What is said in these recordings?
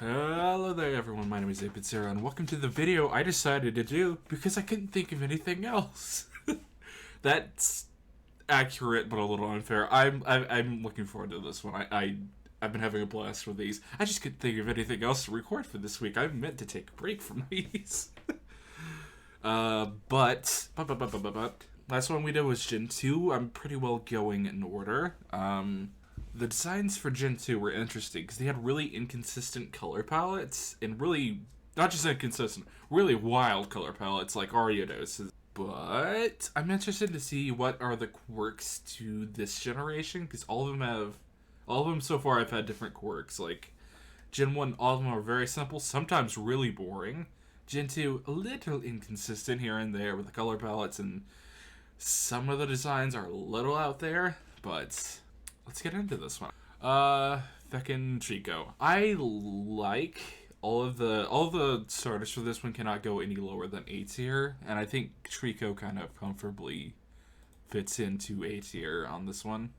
Hello there everyone, my name is Apenzera, and welcome to the video I decided to do because I couldn't think of anything else. That's accurate but a little unfair. I'm looking forward to this one. I've been having a blast with these. I just couldn't think of anything else to record for this week. I meant to take a break from these. But last one we did was Gen 2. I'm pretty well going in order. The designs for Gen 2 were interesting because they had really inconsistent color palettes and really, not just inconsistent, really wild color palettes like Ariados. But I'm interested to see what are the quirks to this generation because all of them so far have had different quirks. Like Gen 1, all of them are very simple, sometimes really boring. Gen 2, a little inconsistent here and there with the color palettes, and some of the designs are a little out there, but let's get into this one. Feckin' Trico. I like all of the starters for this one cannot go any lower than A tier, and I think Trico kind of comfortably fits into A tier on this one.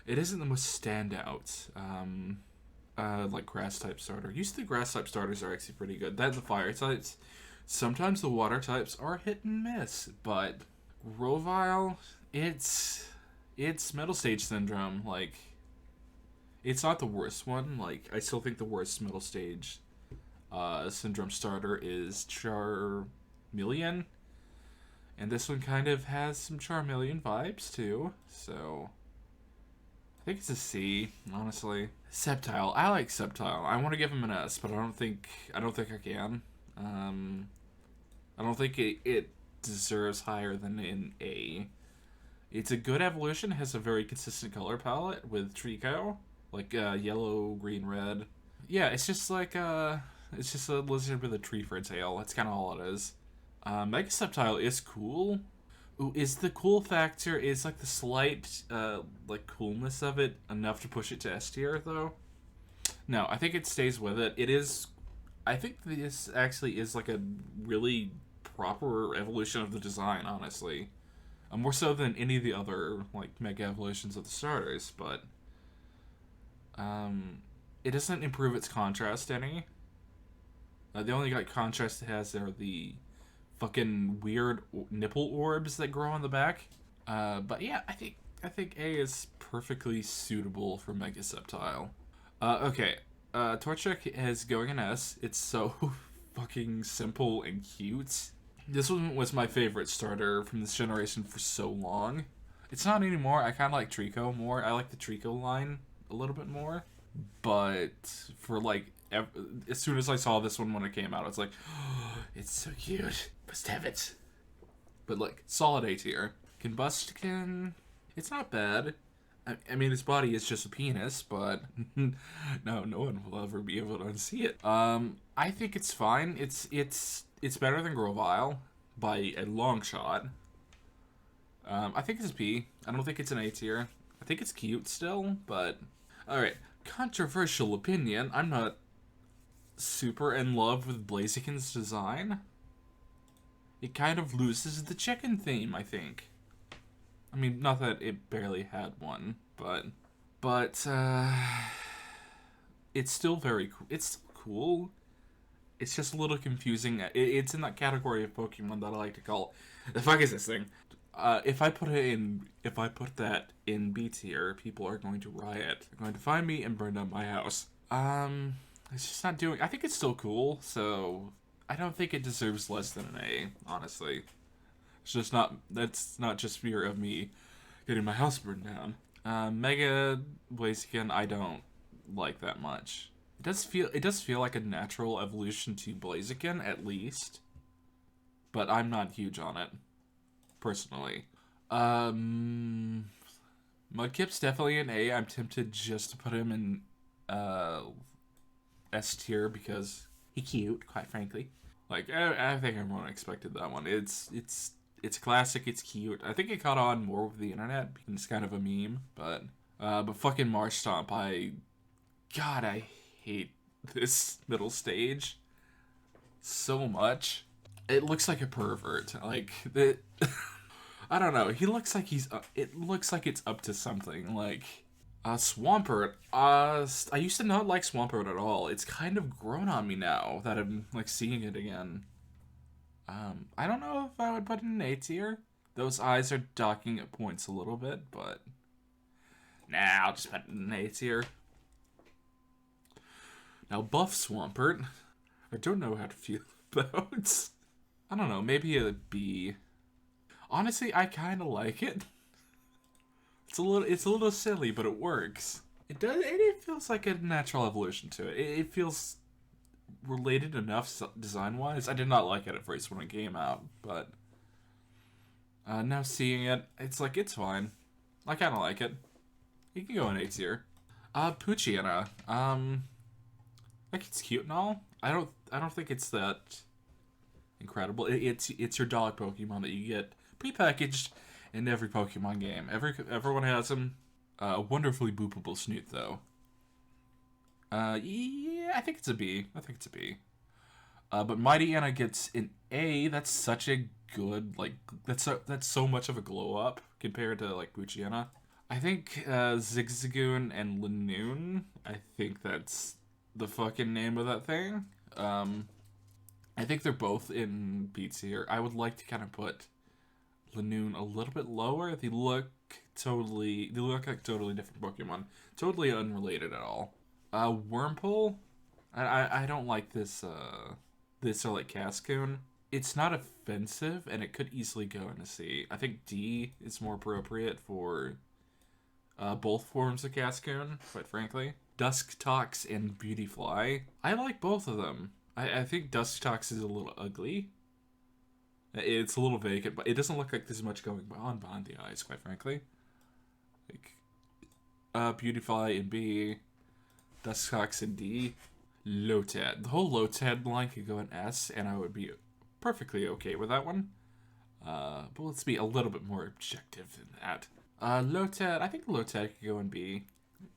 It isn't the most standout, like grass type starter. Usually the grass type starters are actually pretty good. Then the fire types. Sometimes the water types are hit and miss, but Grovyle, it's middle stage syndrome. Like, it's not the worst one. Like, I still think the worst middle stage syndrome starter is Charmeleon, and this one kind of has some Charmeleon vibes too. So I think it's a C, honestly. Sceptile. I like Sceptile. I want to give him an S, but I don't think I can. I don't think it deserves higher than an A. It's a good evolution. It has a very consistent color palette with Trico, like yellow, green, red. Yeah, it's just like it's just a lizard with a tree for a tail. That's kind of all it is. Mega Sceptile is cool. Ooh, is the cool factor is like the slight like coolness of it enough to push it to S tier though? No, I think it stays with it. It is. I think this actually is like a really proper evolution of the design, honestly. More so than any of the other like mega evolutions of the starters, but it doesn't improve its contrast any. The only like contrast it has are the fucking weird nipple orbs that grow on the back. But yeah, I think A is perfectly suitable for Mega Sceptile. Okay, Torchic is going in S. It's so fucking simple and cute. This one was my favorite starter from this generation for so long. It's not anymore. I kind of like Trico more. I like the Trico line a little bit more. But for like, as soon as I saw this one when it came out, I was like, oh, it's so cute. Must have it. But like, solid A tier. Combustion, it's not bad. I mean, his body is just a penis, but no one will ever be able to unsee it. I think it's fine. It's better than Grovyle by a long shot. I think it's a P. I don't think it's an A tier. I think it's cute still, but alright. Controversial opinion. I'm not super in love with Blaziken's design. It kind of loses the chicken theme, I think. I mean, not that it barely had one, but it's still very cool. It's still cool. It's just a little confusing. It's in that category of Pokemon that I like to call, the fuck is this thing? If I put that in B tier, people are going to riot. They're going to find me and burn down my house. It's just not doing. I think it's still cool, so I don't think it deserves less than an A. Honestly, it's just not. That's not just fear of me getting my house burned down. Mega Blaziken, I don't like that much. It does feel like a natural evolution to Blaziken, at least. But I'm not huge on it, personally. Mudkip's definitely an A. I'm tempted just to put him in S tier because he's cute, quite frankly. Like, I think everyone expected that one. It's classic, it's cute. I think it caught on more with the internet because it's kind of a meme, but fucking Marshtomp, I hate this middle stage so much. It looks like a pervert. Like, I don't know. He looks like it looks like it's up to something. Like, Swampert. I used to not like Swampert at all. It's kind of grown on me now that I'm like seeing it again. I don't know if I would put it in A tier. Those eyes are docking at points a little bit, but nah, I'll just put it in A tier. Now buff Swampert. I don't know how to feel about. I don't know, maybe a B. Honestly, I kind of like it. It's a little silly, but it works. It feels like a natural evolution to it. It feels related enough design-wise. I did not like it at first when it came out, but now seeing it, it's fine. I kind of like it. You can go in A tier. Poochyena. Like it's cute and all. I don't think it's that incredible. It's your dog Pokemon that you get prepackaged in every Pokemon game. Everyone has them. Wonderfully boopable snoot though. Yeah, I think it's a B. But Mighty Anna gets an A. That's such a good that's so much of a glow up compared to like Poochyena. I think Zigzagoon and Lanoon. I think that's the fucking name of that thing. I think they're both in B tier. I would like to kind of put Lanoon a little bit lower. They look like totally different Pokemon. Totally unrelated at all. Wurmple. I don't like this this or like Cascoon. It's not offensive and it could easily go into C. I think D is more appropriate for both forms of Cascoon, quite frankly. Dusktox and Beautyfly. I like both of them. I think Dusktox is a little ugly. It's a little vacant, but it doesn't look like there's much going on behind the eyes, quite frankly. Like, Beautyfly in B, Dusktox in D, Lotad. The whole Lotad line could go in S, and I would be perfectly okay with that one. But let's be a little bit more objective than that. Lotad, I think Lotad could go in B.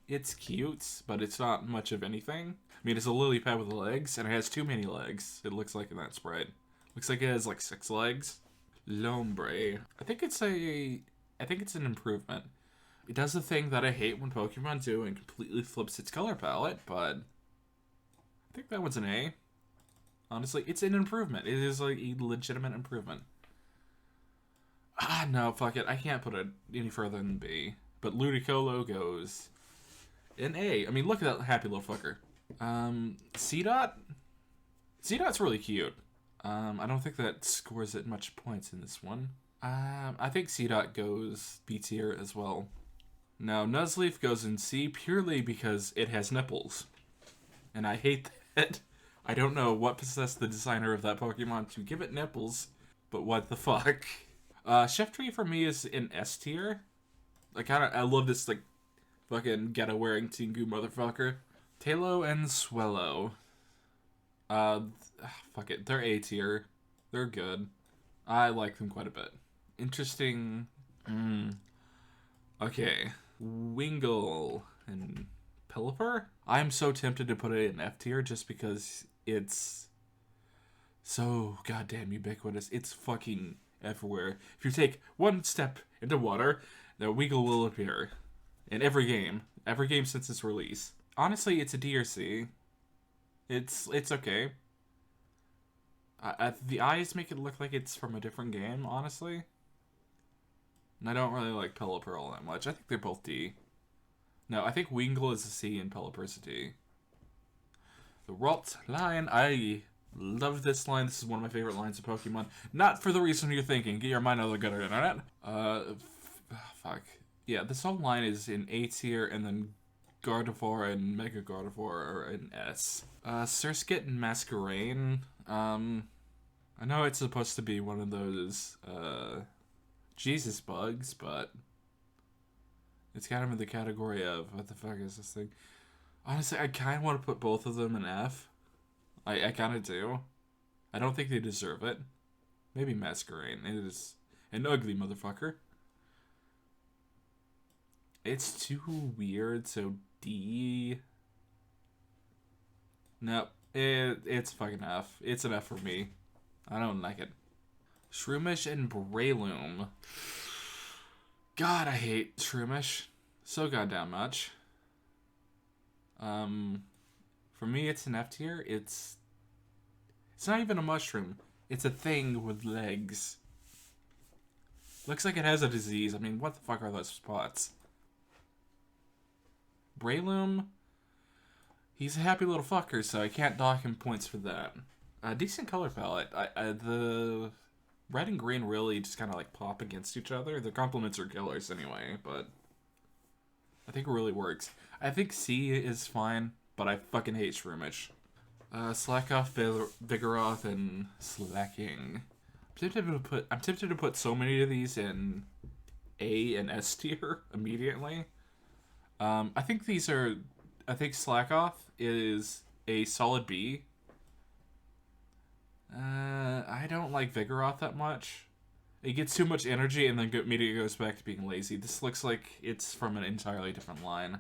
It's cute, but it's not much of anything. I mean, it's a lily pad with legs, and it has too many legs, it looks like in that sprite. Looks like it has like 6 legs. Lombre. I think it's an improvement. It does the thing that I hate when Pokemon do and completely flips its color palette, but I think that one's an A. Honestly, it's an improvement. It is like a legitimate improvement. No, fuck it. I can't put it any further than B. But Ludicolo goes in A. I mean, look at that happy little fucker. C-Dot? C-Dot's really cute. I don't think that scores it much points in this one. I think C-Dot goes B tier as well. Now, Nuzleaf goes in C purely because it has nipples. And I hate that. I don't know what possessed the designer of that Pokemon to give it nipples, but what the fuck. Shiftry for me is in S tier. I love this, like, fucking ghetto-wearing Tengu motherfucker. Talo and Swellow. Fuck it. They're A tier. They're good. I like them quite a bit. Interesting. Okay. Wingull and Pelipper? I'm so tempted to put it in F tier just because it's so goddamn ubiquitous. It's fucking everywhere. If you take one step into water, the Wingull will appear. In every game. Every game since its release. Honestly, it's a D or C. It's okay. The eyes make it look like it's from a different game, honestly. And I don't really like Pelipper all that much. I think they're both D. No, I think Wingull is a C and Pelipper's a D. The Ralt line, I love this line. This is one of my favorite lines of Pokemon. Not for the reason you're thinking. Get your mind out of the gutter, internet. Fuck. Yeah, this whole line is in A tier, and then Gardevoir and Mega Gardevoir are in S. Surskit and Masquerain. I know it's supposed to be one of those, Jesus bugs, but it's kind of in the category of, what the fuck is this thing? Honestly, I kind of want to put both of them in F. I kind of do. I don't think they deserve it. Maybe Masquerain. It is an ugly motherfucker. It's too weird, so D. Nope. It's fucking F. It's an F for me. I don't like it. Shroomish and Breloom. God, I hate Shroomish So goddamn much. For me, it's an F tier. It's not even a mushroom. It's a thing with legs. Looks like it has a disease. I mean, what the fuck are those spots? Breloom, he's a happy little fucker, so I can't dock him points for that. A decent color palette. The red and green really just kind of like pop against each other. The complements are killers anyway, but I think it really works. I think C is fine, but I fucking hate Shroomage. Slack off, Vigoroth, and Slacking. I'm tempted to put so many of these in A and S tier immediately. I think these are. I think Slack Off is a solid B. I don't like Vigoroth that much. It gets too much energy and then immediately goes back to being lazy. This looks like it's from an entirely different line.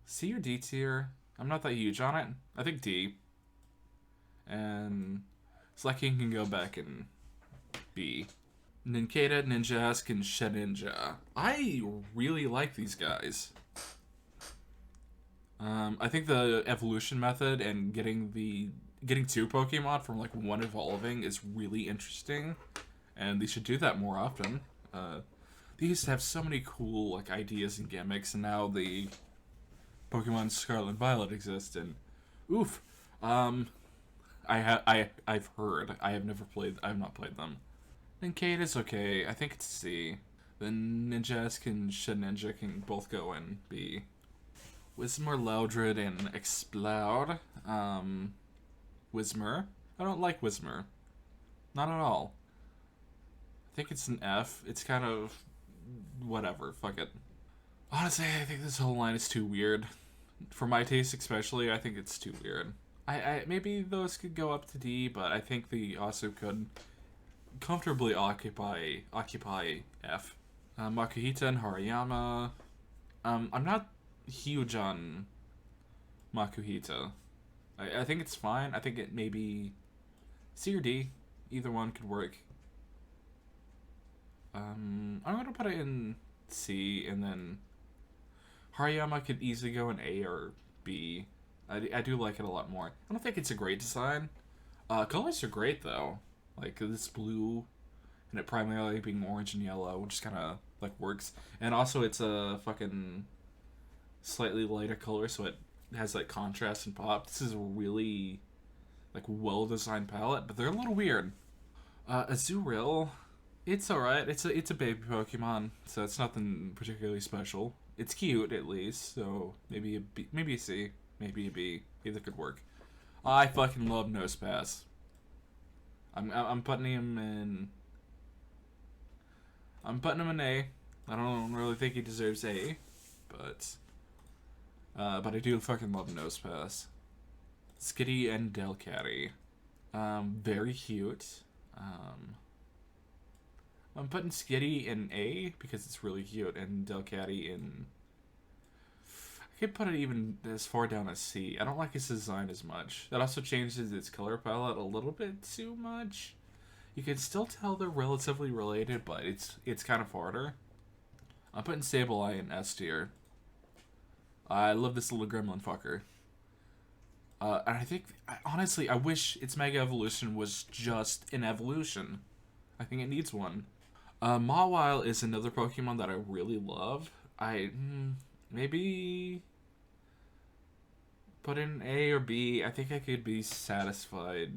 C or D tier? I'm not that huge on it. I think D. And Slacking can go back in B. Nincada, Ninjask, and Shedinja. I really like these guys. I think the evolution method and getting two Pokemon from like one evolving is really interesting, and they should do that more often. They used to have so many cool like ideas and gimmicks, and now the Pokemon Scarlet and Violet exist, and oof. I've heard. I have not played them. Nincada is okay. I think it's C. Then Ninjask and Shedinja can both go in B. Whismur, Loudred, and Explode. Whismur. I don't like Whismur. Not at all. I think it's an F. It's kind of whatever. Fuck it. Honestly, I think this whole line is too weird. For my taste especially, I think it's too weird. I maybe those could go up to D, but I think they also could comfortably occupy F. Makuhita and Hariyama. I'm not huge on Makuhita. I think it's fine. I think it maybe C or D. Either one could work. I'm gonna put it in C, and then Hariyama could easily go in A or B. I do like it a lot more. I don't think it's a great design. Colors are great though. Like this blue, and it primarily being orange and yellow, which kind of like works. And also it's a fucking slightly lighter color, so it has like contrast and pop. This is a really like well designed palette, but they're a little weird. Azurill, it's alright. It's a baby Pokemon, so it's nothing particularly special. It's cute at least, so maybe a B, maybe a C, maybe a B. Either could work. I fucking love Nosepass. I'm putting him in. I'm putting him in A. I don't really think he deserves A, but I do fucking love Nosepass. Skitty and Delcatty. Very cute. I'm putting Skitty in A because it's really cute, and Delcatty in. I could put it even as far down as C. I don't like its design as much. That also changes its color palette a little bit too much. You can still tell they're relatively related, but it's kind of harder. I'm putting Sableye in S tier. I love this little gremlin fucker. And I think, honestly, I wish its Mega Evolution was just an evolution. I think it needs one. Mawile is another Pokemon that I really love. Maybe put in A or B. I think I could be satisfied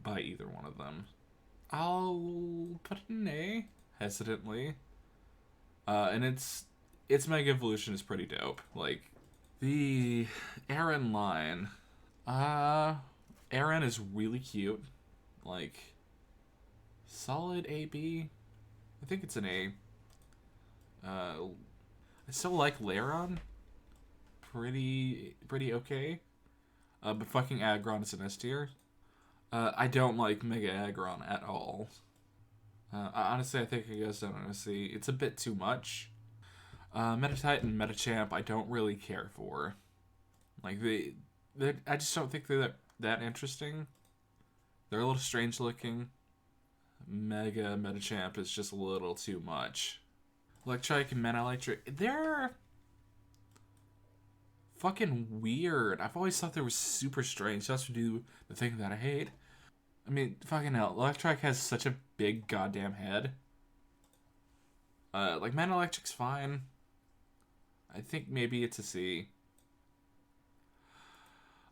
by either one of them. I'll put it in A, hesitantly. And its Mega Evolution is pretty dope. Like, the Aaron line. Aaron is really cute. Like, solid A, B. I think it's an A. I still like Lairon. Pretty okay. But fucking Aggron is an S tier. I don't like Mega Aggron at all. Honestly, I think it goes down on a C. It's a bit too much. Meditite and Metachamp, I don't really care for. Like, I just don't think they're that interesting. They're a little strange looking. Metachamp is just a little too much. Electric and Electric. They're fucking weird. I've always thought they were super strange. Just to do the thing that I hate. I mean, fucking hell. Electric has such a big goddamn head. Like, Man Electric's fine. I think maybe it's a C.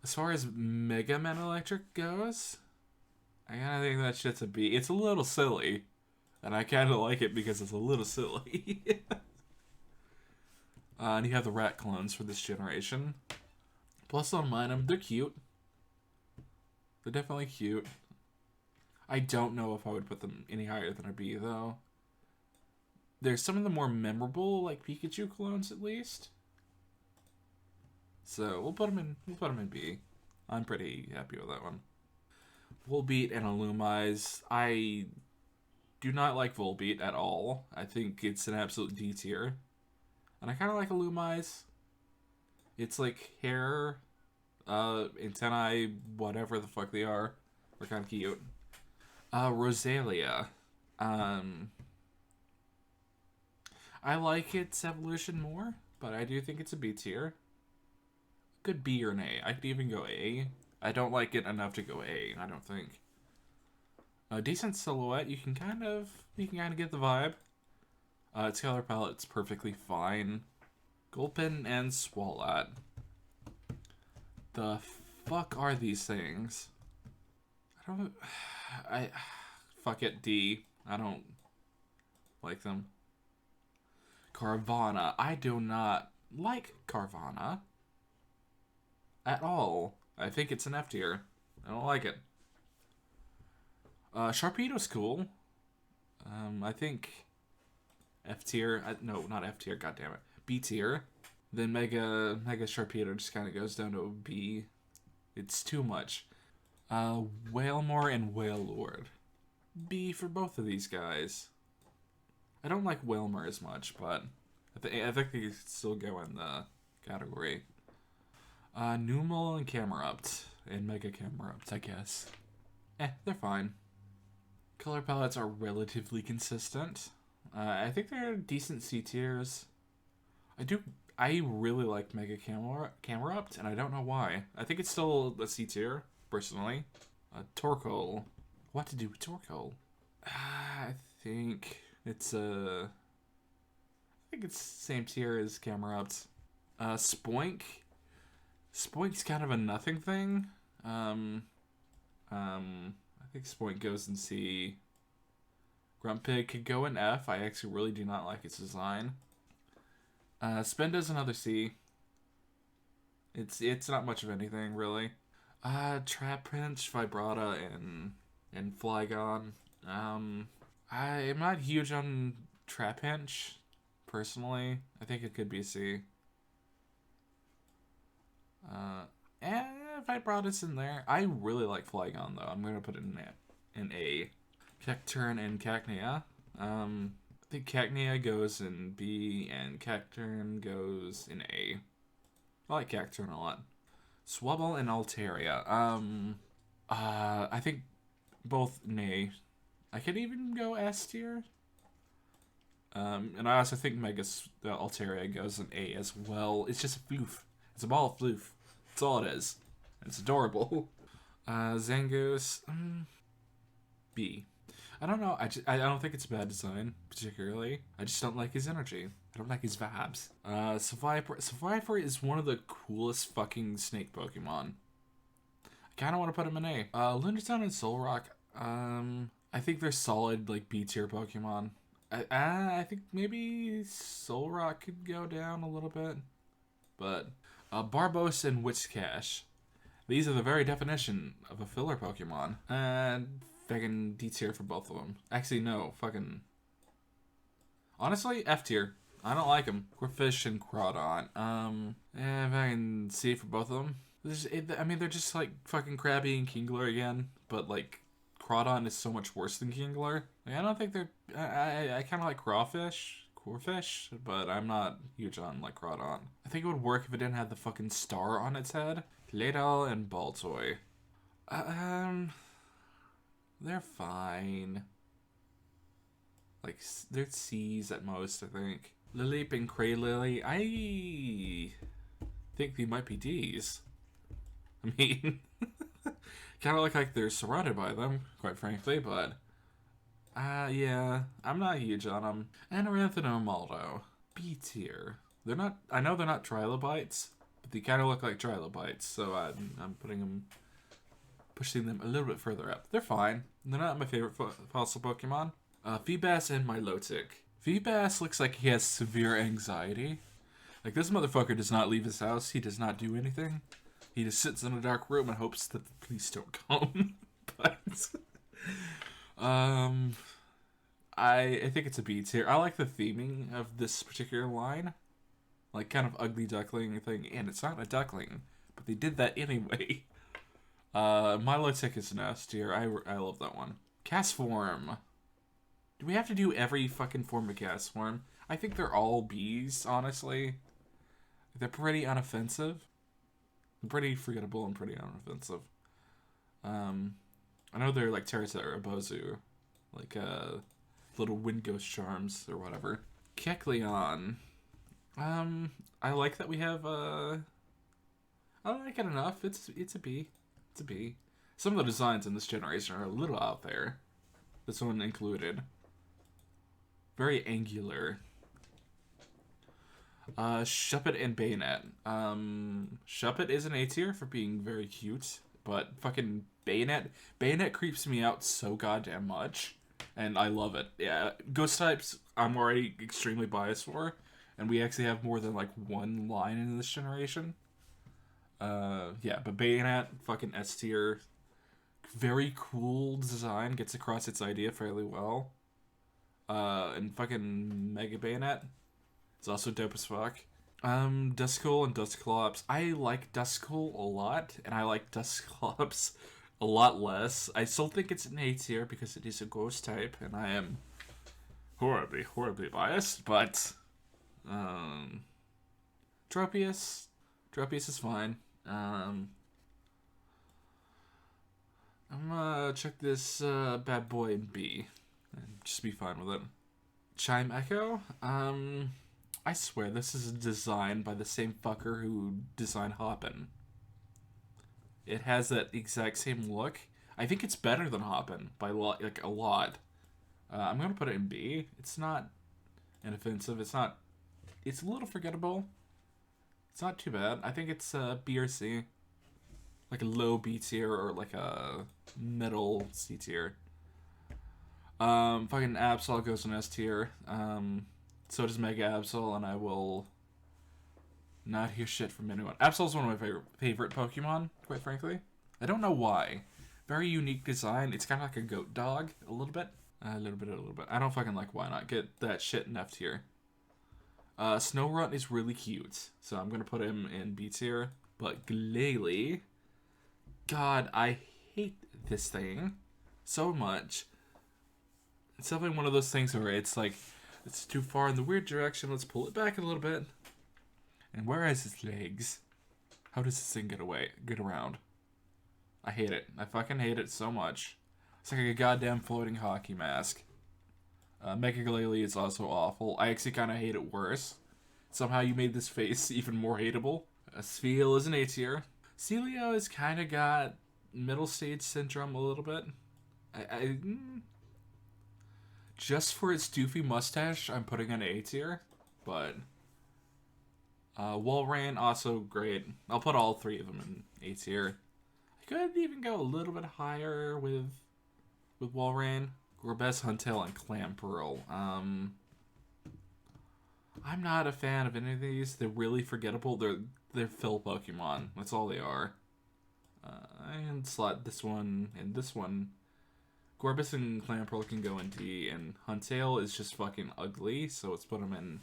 As far as Mega Man Electric goes, I kinda think that shit's a B. It's a little silly. And I kinda like it because it's a little silly. And you have the rat clones for this generation. Plus, I don't mind them. They're cute. They're definitely cute. I don't know if I would put them any higher than a B, though. There's some of the more memorable, like Pikachu clones, at least. So we'll put them in. We'll put them in B. I'm pretty happy with that one. Volbeat and Illumise. I do not like Volbeat at all. I think it's an absolute D tier. And I kind of like Illumise. It's like hair, antennae, whatever the fuck they are. They're kind of cute. Rosalia. I like its evolution more, but I do think it's a B tier. Good B or an A. I could even go A. I don't like it enough to go A, I don't think. A decent silhouette, you can kind of get the vibe. Its color palette's perfectly fine. Gulpin and Swalot. The fuck are these things? Fuck it, D. I don't like them. Carvana. I do not like Carvana at all. I think it's an F tier. I don't like it. Sharpedo's cool. I think F tier. No, not F tier. God damn it. B tier. Then Mega Sharpedo just kind of goes down to a B. It's too much. Whalemore and Whalelord. B for both of these guys. I don't like Whalemore as much, but I think they still go in the category. Numel and Camerupt. And Mega Camerupt, I guess. They're fine. Color palettes are relatively consistent. I think they're decent C tiers. I really like Mega Camerupt, and I don't know why. I think it's still a C tier, personally. Torkoal. What to do with Torkoal? I think it's same tier as Camerupt. Spoink. Spoink's kind of a nothing thing. I think Spoink goes in C. Grumpig could go in F. I actually really do not like its design. Spenda's another C. It's not much of anything, really. Trapinch, Vibrata, and Flygon. I'm not huge on Trapinch, personally. I think it could be a C. Vibrata's in there. I really like Flygon, though. I'm gonna put it in A. Cacturne and Cacnea. I think Cacnea goes in B, and Cacturne goes in A. I like Cacturne a lot. Swabble and Altaria. I think both in A. I could even go S tier. And I also think Altaria goes in A as well. It's just a floof. It's a ball of floof. That's all it is. It's adorable. Zangoose. B. I don't know. I don't think it's a bad design, particularly. I just don't like his energy. I don't like his vibes. Survivor is one of the coolest fucking snake Pokemon. I kind of want to put him in A. Lunatone and Solrock. I think they're solid, like, B tier Pokemon. I think maybe Solrock could go down a little bit. But, Barbos and Whiscash. These are the very definition of a filler Pokemon. And fucking D tier for both of them. Actually, no. Fucking... Honestly, F tier. I don't like them. Corphish and Crawdon. Fucking C for both of them. They're just like fucking Krabby and Kingler again. But, like, Crawdon is so much worse than Kingler. Like, I don't think they're... I kind of like Corphish, but I'm not huge on, like, Crawdon. I think it would work if it didn't have the fucking star on its head. Claydol and Baltoy. They're fine. Like, they're C's at most, I think. Lilip and Craylily, I think they might be D's. I mean, kind of look like they're surrounded by them, quite frankly, but... yeah, I'm not huge on them. Amaranth and Armaldo, B tier. They're not, I know they're not trilobites, but they kind of look like trilobites, so I'm pushing them a little bit further up. They're fine. They're not my favorite fossil Pokemon. Feebas and Milotic. Feebas looks like he has severe anxiety. Like, this motherfucker does not leave his house. He does not do anything. He just sits in a dark room and hopes that the police don't come. But... I think it's a B tier. I like the theming of this particular line. Like, kind of ugly duckling thing. And it's not a duckling, but they did that anyway. Milotic is an S tier. I love that one. Castform. Do we have to do every fucking form of Castform? I think they're all B's, honestly. They're pretty unoffensive. They're pretty forgettable and pretty unoffensive. I know they're like Terracerra, Bozu. Like, little wind ghost charms or whatever. Kecleon. I like that we have, I don't like it enough. It's a B. It's a B. Some of the designs in this generation are a little out there. This one included. Very angular. Shuppet and Bayonet. Shuppet is an A tier for being very cute, but fucking Bayonet creeps me out so goddamn much, and I love it. Yeah, ghost types I'm already extremely biased for, and we actually have more than like one line in this generation. Yeah, but Bayonet, fucking S tier. Very cool design, gets across its idea fairly well. And fucking Mega Bayonet. It's also dope as fuck. Duskull and Dusclops. I like Duskull a lot, and I like Dusclops a lot less. I still think it's an A tier because it is a ghost type, and I am horribly, horribly biased, but, Tropius is fine. I'm gonna check this, bad boy in B, and just be fine with it. Chime Echo, I swear this is designed by the same fucker who designed Hoppin'. It has that exact same look. I think it's better than Hoppin' by a lot. I'm gonna put it in B. It's not inoffensive. It's a little forgettable. It's not too bad. I think it's B or C. Like a low B tier or like a middle C tier. Fucking Absol goes in S tier. So does Mega Absol, and I will not hear shit from anyone. Absol's one of my favorite Pokemon, quite frankly. I don't know why. Very unique design. It's kind of like a goat dog, a little bit. A little bit. I don't fucking like why not. Get that shit in F tier. Snorunt is really cute, so I'm gonna put him in B tier. But Glalie, God, I hate this thing so much. It's definitely one of those things where it's like, it's too far in the weird direction, let's pull it back a little bit. And where is its legs? How does this thing get around? I hate it. I fucking hate it so much. It's like a goddamn floating hockey mask. Mega Glalie is also awful. I actually kind of hate it worse. Somehow you made this face even more hateable. Spheal is an A tier. Celio has kind of got middle stage syndrome a little bit. Just for its doofy mustache, I'm putting an A tier. But Walrein, also great. I'll put all three of them in A tier. I could even go a little bit higher with Walrein. Gorbess, Huntail, and Clamperl. I'm not a fan of any of these. They're really forgettable. They're fill Pokemon. That's all they are. And slot this one and this one. Gorbis and Clamperl can go in D, and Huntail is just fucking ugly, so let's put him in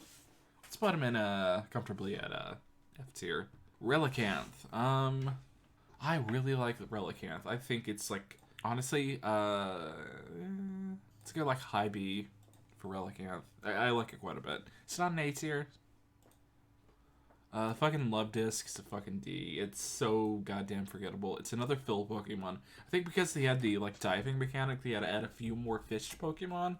comfortably at F tier. Relicanth. I really like Relicanth. I think it's like, honestly, it's good like high B for Relicanth. I like it quite a bit. It's not an A tier. Fucking Love Disc is a fucking D. It's so goddamn forgettable. It's another fill Pokemon. I think because they had the like diving mechanic, they had to add a few more fish Pokemon.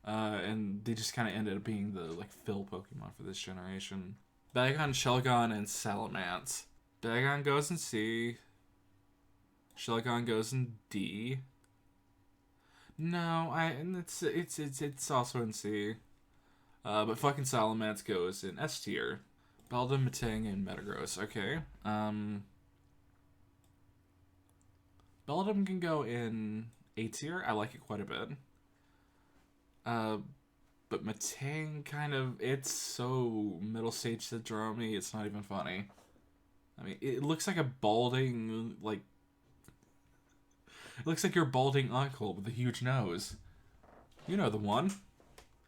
And they just kind of ended up being the like fill Pokemon for this generation. Bagon, Shelgon, and Salamence. Bagon goes in C. Shelgon goes in D. No, it's also in C. But fucking Salamence goes in S tier. Beldum, Metang, and Metagross. Okay. Beldum can go in A tier. I like it quite a bit. But Metang kind of, it's so middle stage syndrome. It's not even funny. I mean, it looks like a balding, like, it looks like your balding uncle with a huge nose. You know the one.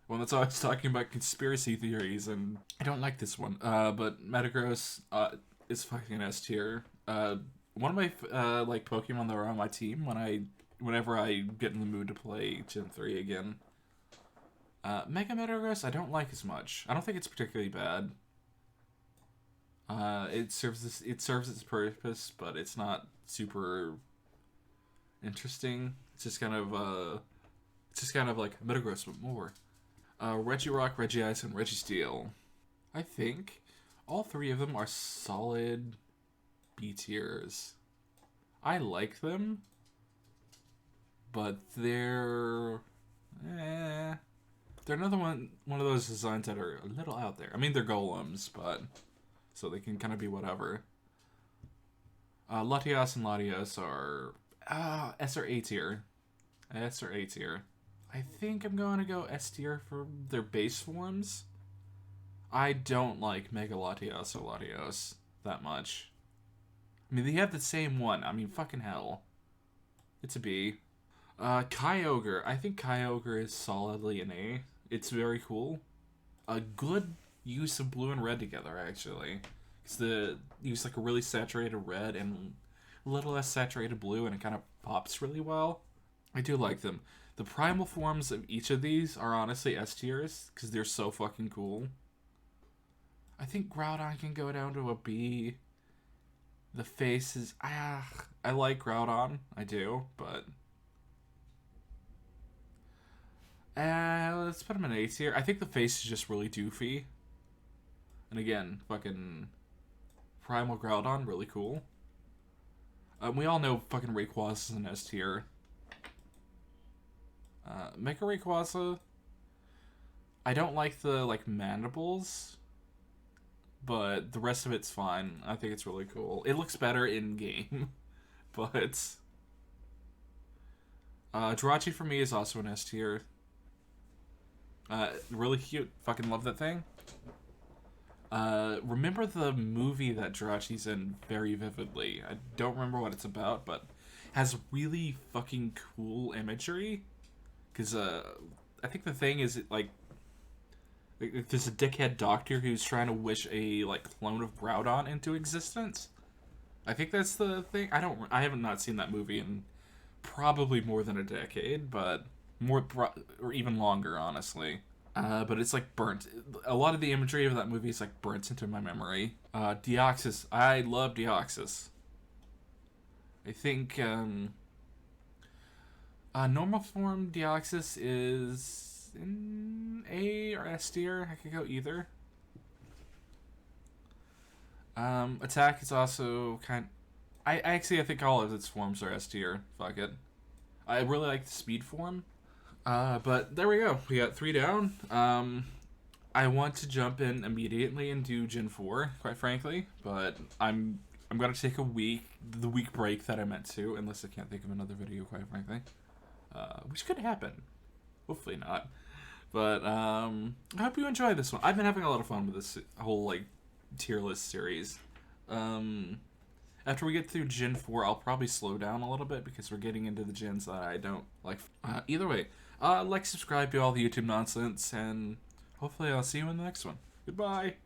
One that's always talking about conspiracy theories, and I don't like this one. But Metagross is fucking S tier. One of my like Pokemon that are on my team whenever I get in the mood to play Gen 3 again. Mega Metagross I don't like as much. I don't think it's particularly bad. It serves its purpose, but it's not super interesting. It's just kind of like Metagross but more. Regirock, Regice, and Registeel. I think all three of them are solid B tiers. I like them, but they're another one of those designs that are a little out there. I mean, they're golems, but so they can kind of be whatever. Latias and Latios are S or A tier. S or A tier. I think I'm going to go S tier for their base forms. I don't like Mega Latios or Latios that much. I mean, they have the same one. I mean, fucking hell. It's a B. Kyogre. I think Kyogre is solidly an A. It's very cool. A good use of blue and red together, actually. Because use like a really saturated red and a little less saturated blue, and it kind of pops really well. I do like them. The primal forms of each of these are honestly S tiers, because they're so fucking cool. I think Groudon can go down to a B. The face is... I like Groudon. I do, but... let's put him in A tier. I think the face is just really doofy. And again, fucking... Primal Groudon, really cool. We all know fucking Rayquaza is an S tier. Mega Rayquaza... I don't like the, like, mandibles... But the rest of it's fine. I think it's really cool. It looks better in-game. But... Jirachi for me is also an S tier. Really cute. Fucking love that thing. Remember the movie that Jirachi's in very vividly. I don't remember what it's about, but has really fucking cool imagery. Because, I think the thing is, like, there's a dickhead doctor who's trying to wish a like clone of Groudon into existence. I think that's the thing. I haven't not seen that movie in probably more than a decade, but or even longer, honestly. But it's like burnt. A lot of the imagery of that movie is like burnt into my memory. Deoxys. I love Deoxys. I think normal form Deoxys is in A or S tier. I could go either. Attack is also I think all of its forms are S tier. Fuck it. I really like the speed form. But there we go. We got 3 down. I want to jump in immediately and do Gen 4, quite frankly, but I'm gonna take the week break that I meant to, unless I can't think of another video, quite frankly. Which could happen. Hopefully not. But, I hope you enjoy this one. I've been having a lot of fun with this whole, like, tier list series. After we get through Gen 4, I'll probably slow down a little bit because we're getting into the gens that I don't like. Either way, like, subscribe to all the YouTube nonsense, and hopefully I'll see you in the next one. Goodbye!